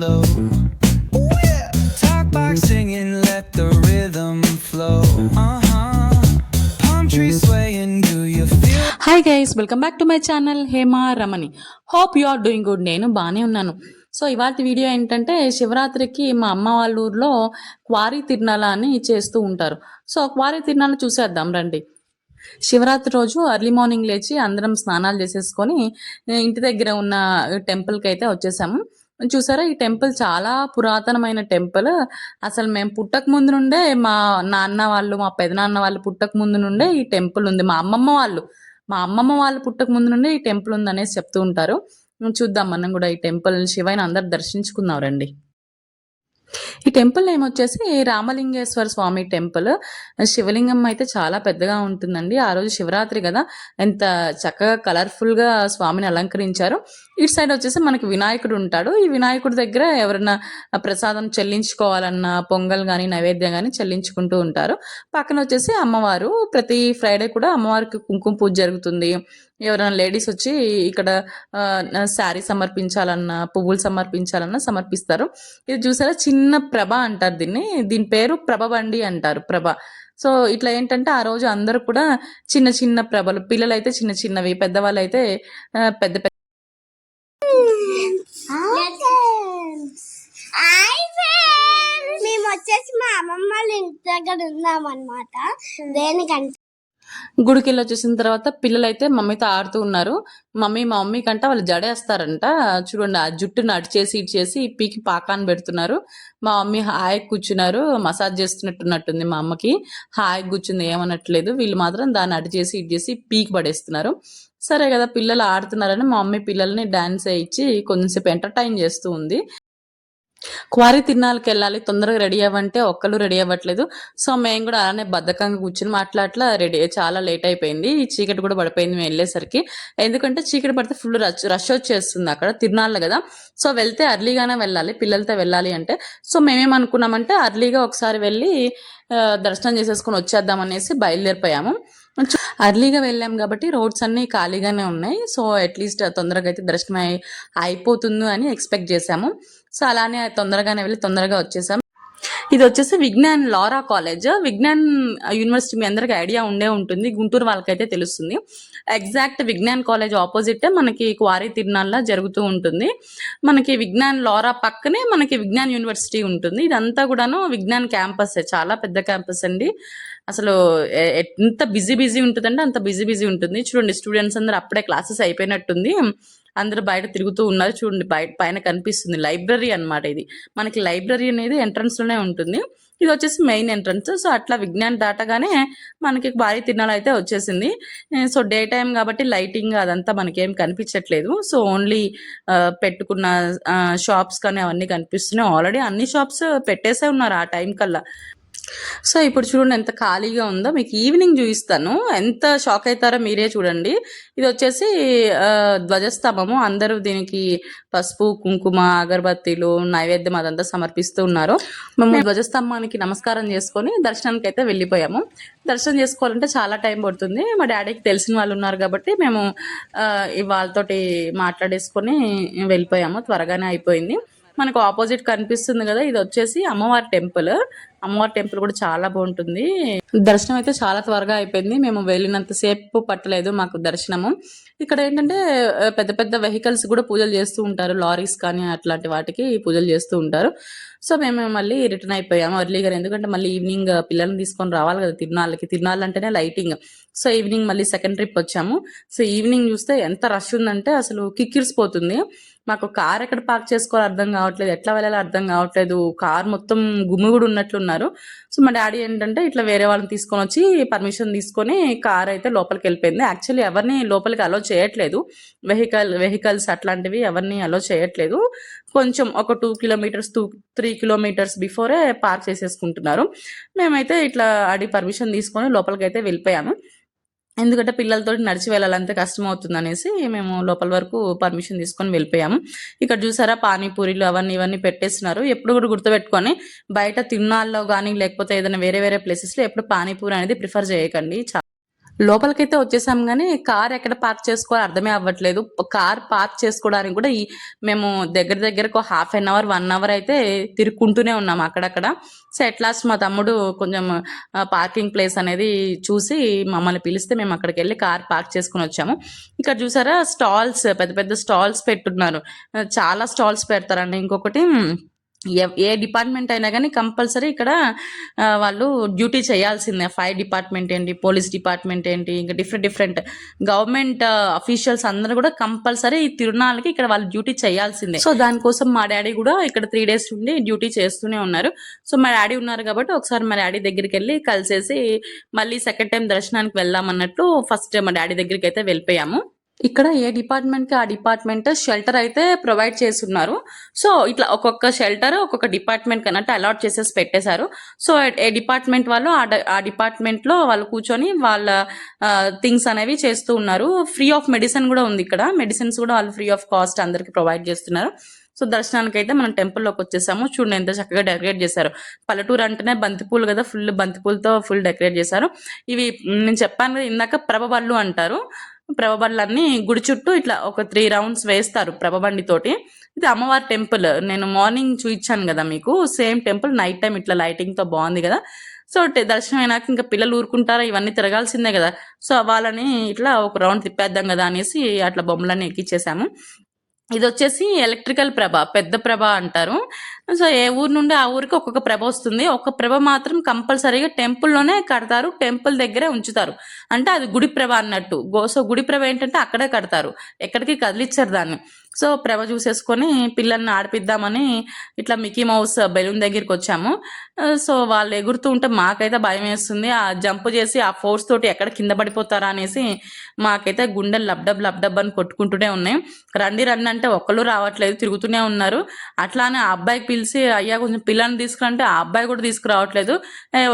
flow. Ooh, yeah. Talk box singing, let the rhythm flow. Palm trees swaying, do you feel? Hi guys, welcome back to my channel Hema Ramani. Hope you are doing good. నేను బాగానే ఉన్నాను. So ఇవాళ video ఏంటంటే, శివరాత్రికి మా అమ్మ వాళ్ళ ఊర్లో క్వారీ తిరునాళ అని చేస్తూ ఉంటారు. సో క్వారీ తిరునాళ చూసేద్దాం రండి. శివరాత్రి రోజు ఎర్లీ మార్నింగ్ లేచి అందరం స్నానాలు చేసేసుకొని ఇంటి దగ్గర ఉన్న టెంపుల్కి అయితే వచ్చేసాము. చూసారా, ఈ టెంపుల్ చాలా పురాతనమైన టెంపుల్. అసలు మేము పుట్టక ముందు నుండే, మా నాన్న వాళ్ళు, మా పెదనాన్న వాళ్ళు పుట్టక ముందు నుండే ఈ టెంపుల్ ఉంది. మా అమ్మమ్మ వాళ్ళు పుట్టక ముందు నుండే ఈ టెంపుల్ ఉంది అనేసి చెప్తూ ఉంటారు. చూద్దాం మనం కూడా ఈ టెంపుల్, శివయ్యని అందరు దర్శించుకుందాం రండి. ఈ టెంపుల్ నేమ్ వచ్చేసి రామలింగేశ్వర స్వామి టెంపుల్. శివలింగం అయితే చాలా పెద్దగా ఉంటుందండి. ఆ రోజు శివరాత్రి కదా, ఎంత చక్కగా కలర్ఫుల్ గా స్వామిని అలంకరించారు. ఇటు సైడ్ వచ్చేసి మనకి వినాయకుడు ఉంటాడు. ఈ వినాయకుడి దగ్గర ఎవరైనా ప్రసాదం చెల్లించుకోవాలన్నా, పొంగల్ కానీ నైవేద్యం కానీ చెల్లించుకుంటూ ఉంటారు. పక్కన వచ్చేసి అమ్మవారు. ప్రతి ఫ్రైడే కూడా అమ్మవారికి కుంకుమ పూజ జరుగుతుంది. ఎవరైనా లేడీస్ వచ్చి ఇక్కడ శారీ సమర్పించాలన్నా, పువ్వులు సమర్పించాలన్నా సమర్పిస్తారు. ఇది చూసారా, చిన్న ప్రభ అంటారు దీన్ని. దీని పేరు ప్రభ బండి అంటారు, ప్రభ. సో ఇట్లా ఏంటంటే, ఆ రోజు అందరూ కూడా చిన్న చిన్న ప్రభలు, పిల్లలైతే చిన్న చిన్నవి, పెద్దవాళ్ళు అయితే పెద్ద పెద్ద. మేము వచ్చేసి మా అమ్మమ్మ వాళ్ళ ఇంటి దగ్గర ఉన్నాం అనమాట. దేనికంటే గుడికి వచ్చేసిన తర్వాత పిల్లలైతే మమ్మీతో ఆడుతూ ఉన్నారు. మా మమ్మీ కంట వాళ్ళు జడేస్తారంట. చూడండి, ఆ జుట్టును అటు చేసి ఇటు చేసి పీకి పాకాన్ని పెడుతున్నారు. మా మమ్మీ హాయిగా కూర్చున్నారు. మసాజ్ చేస్తున్నట్టున్నట్టుంది. మా అమ్మకి హాయిగా కూర్చుంది, ఏమనట్లేదు. వీళ్ళు మాత్రం దాన్ని అటు చేసి ఇటు చేసి పీకి పడేస్తున్నారు. సరే కదా, పిల్లలు ఆడుతున్నారని మా మమ్మీ పిల్లల్ని డాన్స్ వేయించి కొంచెంసేపు ఎంటర్టైన్ చేస్తూ ఉంది. క్వారీ తిరునాళ్ళకి వెళ్ళాలి, తొందరగా రెడీ అవ్వంటే ఒక్కరు రెడీ అవ్వట్లేదు. సో మేము కూడా అలానే బద్ధకంగా కూర్చుని అట్లా రెడీ, చాలా లేట్ అయిపోయింది. చీకటి కూడా పడిపోయింది మేము వెళ్ళేసరికి. ఎందుకంటే చీకటి పడితే ఫుల్ రష్ వచ్చేస్తుంది అక్కడ, తిరునాళ్ళు కదా. సో వెళ్తే అర్లీగానే వెళ్ళాలి, పిల్లలతో వెళ్ళాలి అంటే. సో మేమేమనుకున్నామంటే అర్లీగా ఒకసారి వెళ్ళి దర్శనం చేసేసుకొని వచ్చేద్దాం అనేసి బయలుదేరిపోయాము. అర్లీగా వెళ్ళాం కాబట్టి రోడ్స్ అన్ని ఖాళీగానే ఉన్నాయి. సో అట్లీస్ట్ తొందరగా అయితే దర్శనం అయిపోతుంది అని ఎక్స్పెక్ట్ చేశాము. సో అలానే తొందరగానే వెళ్ళి తొందరగా వచ్చేసాం. ఇది వచ్చేసి విజ్ఞాన్ లారా కాలేజ్. విజ్ఞాన్ యూనివర్సిటీ మీ అందరికి ఐడియా ఉండే ఉంటుంది, గుంటూరు వాళ్ళకైతే తెలుస్తుంది. ఎగ్జాక్ట్ విజ్ఞాన్ కాలేజ్ ఆపోజిట్ మనకి క్వారీ తిరునాళ్ళ జరుగుతూ ఉంటుంది. మనకి విజ్ఞాన్ లారా పక్కనే మనకి విజ్ఞాన్ యూనివర్సిటీ ఉంటుంది. ఇదంతా కూడాను విజ్ఞాన్ క్యాంపస్, చాలా పెద్ద క్యాంపస్ అండి. అసలు ఎంత బిజీ ఉంటుందంటే అంత బిజీ ఉంటుంది. చూడండి, స్టూడెంట్స్ అందరూ అప్పుడే క్లాసెస్ అయిపోయినట్టుంది, అందరూ బయట తిరుగుతూ ఉన్నారు. చూడండి, పైన కనిపిస్తుంది లైబ్రరీ అన్నమాట. ఇది మనకి లైబ్రరీ అనేది ఎంట్రన్స్ లోనే ఉంటుంది. ఇది వచ్చేసి మెయిన్ ఎంట్రన్స్. సో అట్లా విజ్ఞాన్ దాటగానే మనకి భారీ తిరునాళ అయితే వచ్చేసింది. సో డే టైం కాబట్టి లైటింగ్ అదంతా మనకేం కనిపించట్లేదు. సో ఓన్లీ పెట్టుకున్న షాప్స్ కానీ అవన్నీ కనిపిస్తున్నాయి. ఆల్రెడీ అన్ని షాప్స్ పెట్టేసే ఉన్నారు ఆ టైం కల్లా. సో ఇప్పుడు చూడండి ఎంత ఖాళీగా ఉందో. మీకు ఈవినింగ్ చూపిస్తాను, ఎంత షాక్ అవుతారో మీరే చూడండి. ఇది వచ్చేసి ధ్వజస్తంభము. అందరూ దీనికి పసుపు, కుంకుమ, అగరబత్తీలు, నైవేద్యం అదంతా సమర్పిస్తూ ఉన్నారు. మేము ధ్వజస్తంభానికి నమస్కారం చేసుకొని దర్శనానికి అయితే వెళ్ళిపోయాము. దర్శనం చేసుకోవాలంటే చాలా టైం పడుతుంది. మా డాడీకి తెలిసిన వాళ్ళు ఉన్నారు కాబట్టి మేము వాళ్ళతోటి మాట్లాడేసుకొని వెళ్ళిపోయాము. త్వరగానే అయిపోయింది. మనకు ఆపోజిట్ కనిపిస్తుంది కదా, ఇది వచ్చేసి అమ్మవారి టెంపుల్. అమ్మవారి టెంపుల్ కూడా చాలా బాగుంటుంది. దర్శనం అయితే చాలా త్వరగా అయిపోయింది. మేము వెళ్ళినంత సేపు పట్టలేదు మాకు దర్శనము. ఇక్కడ ఏంటంటే పెద్ద పెద్ద వెహికల్స్ కూడా పూజలు చేస్తూ ఉంటారు, లారీస్ కానీ అట్లాంటి వాటికి పూజలు చేస్తూ ఉంటారు. సో మేము మళ్ళీ రిటర్న్ అయిపోయాము అర్లీగా. ఎందుకంటే మళ్ళీ ఈవినింగ్ పిల్లల్ని తీసుకొని రావాలి కదా తిరునాళ్ళకి. తిరునాళ్ళు అంటేనే లైటింగ్. సో ఈవినింగ్ మళ్ళీ సెకండ్ ట్రిప్ వచ్చాము. సో ఈవినింగ్ చూస్తే ఎంత రష్ ఉందంటే అసలు కిక్కిరిసిపోతుంది. మాకు కార్ ఎక్కడ పార్క్ చేసుకోవాలో అర్థం కావట్లేదు, ఎట్లా వెళ్ళాలో అర్థం కావట్లేదు. కార్ మొత్తం గుమిగుడు ఉన్నట్లున్నారు. సో మా డాడీ ఏంటంటే ఇట్లా వేరే వాళ్ళని తీసుకొని వచ్చి పర్మిషన్ తీసుకొని కార్ అయితే లోపలికి వెళ్ళిపోయింది. యాక్చువల్లీ ఎవరిని లోపలికి అలో చేయట్లేదు, వెహికల్స్ అట్లాంటివి ఎవరిని అలో చేయట్లేదు. కొంచెం ఒక 2 కిలోమీటర్స్ 3 కిలోమీటర్స్ బిఫోరే పార్క్ చేసేసుకుంటున్నారు. మేమైతే ఇట్లా అడిగి పర్మిషన్ తీసుకొని లోపలికి అయితే వెళ్ళిపోయాము. ఎందుకంటే పిల్లలతో నడిచి వెళ్ళాలంటే కష్టం అవుతుంది అనేసి మేము లోపల వరకు పర్మిషన్ తీసుకొని వెళ్ళిపోయాము. ఇక్కడ చూసారా, పానీపూరీలు అవన్నీ ఇవన్నీ పెట్టేస్తున్నారు. ఎప్పుడు కూడా గుర్తుపెట్టుకొని బయట తిరునాళ్ళలో కానీ లేకపోతే ఏదైనా వేరే ప్లేసెస్లో ఎప్పుడు పానీపూరి అనేది ప్రిఫర్ చేయకండి. లోపలికైతే వచ్చేసాం గానీ, కార్ ఎక్కడ పార్క్ చేసుకోవాలో అర్థమే అవ్వట్లేదు. కార్ పార్క్ చేసుకోవడానికి కూడా మేము దగ్గరకు హాఫ్ ఎన్ అవర్, 1 అవర్ అయితే తిరుక్కుంటూనే ఉన్నాం అక్కడక్కడ. సో, ఎట్ లాస్ట్ మా తమ్ముడు కొంచెం పార్కింగ్ ప్లేస్ అనేది చూసి మమ్మల్ని పిలిస్తే మేము అక్కడికెళ్ళి కార్ పార్క్ చేసుకొనొచ్చాము. ఇక్కడ చూసారా స్టాల్స్, పెద్ద పెద్ద స్టాల్స్ పెట్టున్నారు. చాలా స్టాల్స్ పెడతారండి. ఇంకొకటి ఏ డిపార్ట్మెంట్ అయినా కానీ కంపల్సరీ ఇక్కడ వాళ్ళు డ్యూటీ చేయాల్సిందే. ఫైర్ డిపార్ట్మెంట్ ఏంటి, పోలీస్ డిపార్ట్మెంట్ ఏంటి, ఇంకా డిఫరెంట్ గవర్నమెంట్ అఫీషియల్స్ అందరూ కూడా కంపల్సరీ ఈ తిరునాళ్ళకి ఇక్కడ వాళ్ళు డ్యూటీ చేయాల్సిందే. సో దానికోసం మా డాడీ కూడా ఇక్కడ 3 days నుండి డ్యూటీ చేస్తూనే ఉన్నారు. సో మా డాడీ ఉన్నారు కాబట్టి ఒకసారి మా డాడీ దగ్గరికి వెళ్ళి కలిసేసి మళ్ళీ సెకండ్ టైం దర్శనానికి వెళ్దాం అన్నట్టు ఫస్ట్ మా డాడీ దగ్గరికి అయితే వెళ్ళిపోయాము. ఇక్కడ ఏ డిపార్ట్మెంట్కి ఆ డిపార్ట్మెంట్ షెల్టర్ అయితే ప్రొవైడ్ చేస్తున్నారు. సో ఇట్లా ఒక్కొక్క షెల్టర్ ఒక్కొక్క డిపార్ట్మెంట్ కన్నట్టు అలాట్ చేసేసి పెట్టేశారు. సో ఏ డిపార్ట్మెంట్ వాళ్ళు ఆ డిపార్ట్మెంట్లో వాళ్ళు కూర్చొని వాళ్ళ థింగ్స్ అనేవి చేస్తూ ఉన్నారు. ఫ్రీ ఆఫ్ మెడిసిన్ కూడా ఉంది ఇక్కడ. మెడిసిన్స్ కూడా వాళ్ళు ఫ్రీ ఆఫ్ కాస్ట్ అందరికి ప్రొవైడ్ చేస్తున్నారు. సో దర్శనానికి అయితే మనం టెంపుల్లోకి వచ్చేసాము. చూడండి ఎంత చక్కగా డెకరేట్ చేశారు. పల్లెటూరు అంటేనే బంతిపూలు కదా, ఫుల్ బంతిపూలతో ఫుల్ డెకరేట్ చేశారు. ఇవి నేను చెప్పాను కదా ఇందాక ప్రభబళ్ళు అంటారు. ప్రభబండ్లన్నీ గుడి చుట్టూ ఇట్లా ఒక 3 rounds వేస్తారు ప్రభబండితోటి. ఇది అమ్మవారి టెంపుల్. నేను మార్నింగ్ చూపించాను కదా మీకు, సేమ్ టెంపుల్ నైట్ టైం ఇట్లా లైటింగ్ తో బాగుంది కదా. సో దర్శనం అయినాక ఇంకా పిల్లలు ఊరుకుంటారా, ఇవన్నీ తిరగాల్సిందే కదా. సో వాళ్ళని ఇట్లా ఒక రౌండ్ తిప్పేద్దాం కదా అనేసి అట్లా బొమ్మలన్నీ ఎక్కిచ్చేసాము. ఇది వచ్చేసి ఎలక్ట్రికల్ ప్రభ, పెద్ద ప్రభ అంటారు. సో ఏ ఊరు నుండి ఆ ఊరికి ఒక్కొక్క ప్రభ వస్తుంది. ఒక ప్రభ మాత్రం కంపల్సరీగా టెంపుల్లోనే కడతారు, టెంపుల్ దగ్గరే ఉంచుతారు. అంటే అది గుడి ప్రభ అన్నట్టు. సో గుడి ప్రభ ఏంటంటే అక్కడే కడతారు, ఎక్కడికి కదిలిచ్చారు దాన్ని. సో ప్రభ చూసేసుకొని పిల్లల్ని ఆడిపిద్దామని ఇట్లా మికీ మౌస్ బెలూన్ దగ్గరికి వచ్చాము. సో వాళ్ళు ఎగురుతూ ఉంటే మాకైతే భయం వేస్తుంది. ఆ జంప్ చేసి ఆ ఫోర్స్ తోటి ఎక్కడ కింద పడిపోతారా అనేసి మాకైతే గుండెలు లబ్డబ్ అని కొట్టుకుంటూనే ఉన్నాయి. రండి అంటే ఒక్కళ్ళు రావట్లేదు, తిరుగుతూనే ఉన్నారు. అట్లానే ఆ అబ్బాయికి పిలిచి అయ్యా కొంచెం పిల్లల్ని తీసుకురంటే ఆ అబ్బాయి కూడా తీసుకురావట్లేదు.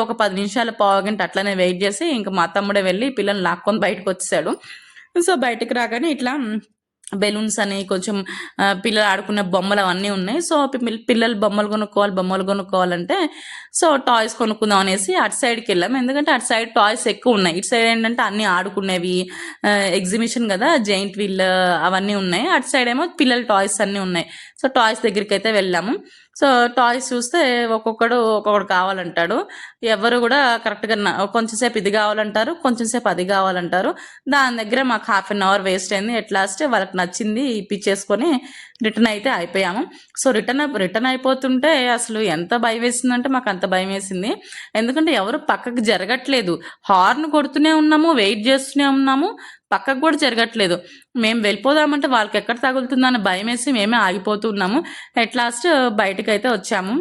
ఒక 10 నిమిషాలు, పావు గంట అట్లానే వెయిట్ చేసి ఇంకా మా తమ్ముడే వెళ్ళి పిల్లల్ని లాక్కొని బయటకు వచ్చేసాడు. సో బయటకు రాగానే ఇట్లా బెలూన్స్ అని కొంచెం పిల్లలు ఆడుకునే బొమ్మలు అవన్నీ ఉన్నాయి. సో పిల్లలు బొమ్మలు కొనుక్కోవాలంటే సో టాయ్స్ కొనుక్కుందాం అనేసి అటు సైడ్కి వెళ్ళాం. ఎందుకంటే అటు సైడ్ టాయ్స్ ఎక్కువ ఉన్నాయి. ఇటు సైడ్ ఏంటంటే అన్ని ఆడుకునేవి, ఎగ్జిబిషన్ కదా, జైంట్ వీల్ అవన్నీ ఉన్నాయి. అటు సైడ్ ఏమో పిల్లల టాయ్స్ అన్నీ ఉన్నాయి. సో టాయ్స్ దగ్గరికి అయితే వెళ్ళాము. సో టాయ్స్ చూస్తే ఒక్కొక్కడు కావాలంటాడు. ఎవరు కూడా కరెక్ట్గా కొంచెంసేపు ఇది కావాలంటారు, కొంచెంసేపు అది కావాలంటారు. దాని దగ్గర మాకు హాఫ్ అన్ అవర్ వేస్ట్ అయింది. ఎట్ లాస్ట్ వాళ్ళకి నచ్చింది ఇప్పించేసుకొని రిటర్న్ అయితే అయిపోయాము. సో రిటర్న్ అయిపోతుంటే అసలు ఎంత భయం వేసిందంటే మాకు అంత భయం వేసింది. ఎందుకంటే ఎవరు పక్కకు జరగట్లేదు. హార్న్ కొడుతూనే ఉన్నాము, వెయిట్ చేస్తూనే ఉన్నాము, పక్కకు కూడా జరగట్లేదు. మేము వెళ్ళిపోదామంటే వాళ్ళకి ఎక్కడ తగులుతుందని భయం వేసి మేమే ఆగిపోతూ ఉన్నాము. ఎట్ లాస్ట్ బయటకు అయితే వచ్చాము.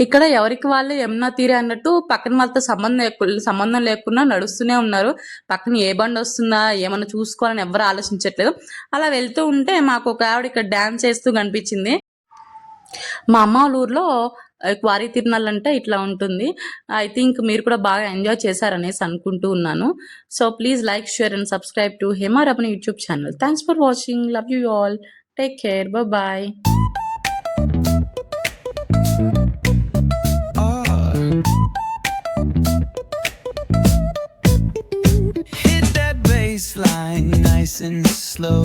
ఇక్కడ ఎవరికి వాళ్ళు యమునా తీరే అన్నట్టు పక్కన వాళ్ళతో సంబంధం లేకుండా నడుస్తూనే ఉన్నారు. పక్కన ఏ బండి వస్తుందా ఏమన్నా చూసుకోవాలని ఎవరు ఆలోచించట్లేదు. అలా వెళ్తూ ఉంటే మాకు ఒక ఆవిడ ఇక్కడ డాన్స్ చేస్తూ కనిపించింది. మా అమ్మ వాళ్ళ ఊర్లో క్వారీ తిరునాళ్ళు అంటే ఇట్లా ఉంటుంది. ఐ థింక్ మీరు కూడా బాగా ఎంజాయ్ చేశారనేసి అనుకుంటూ ఉన్నాను. So please like, share and subscribe to Hema Ramani YouTube channel. Thanks for watching. Love you all. Take care. Bye. Hit that baseline nice and slow.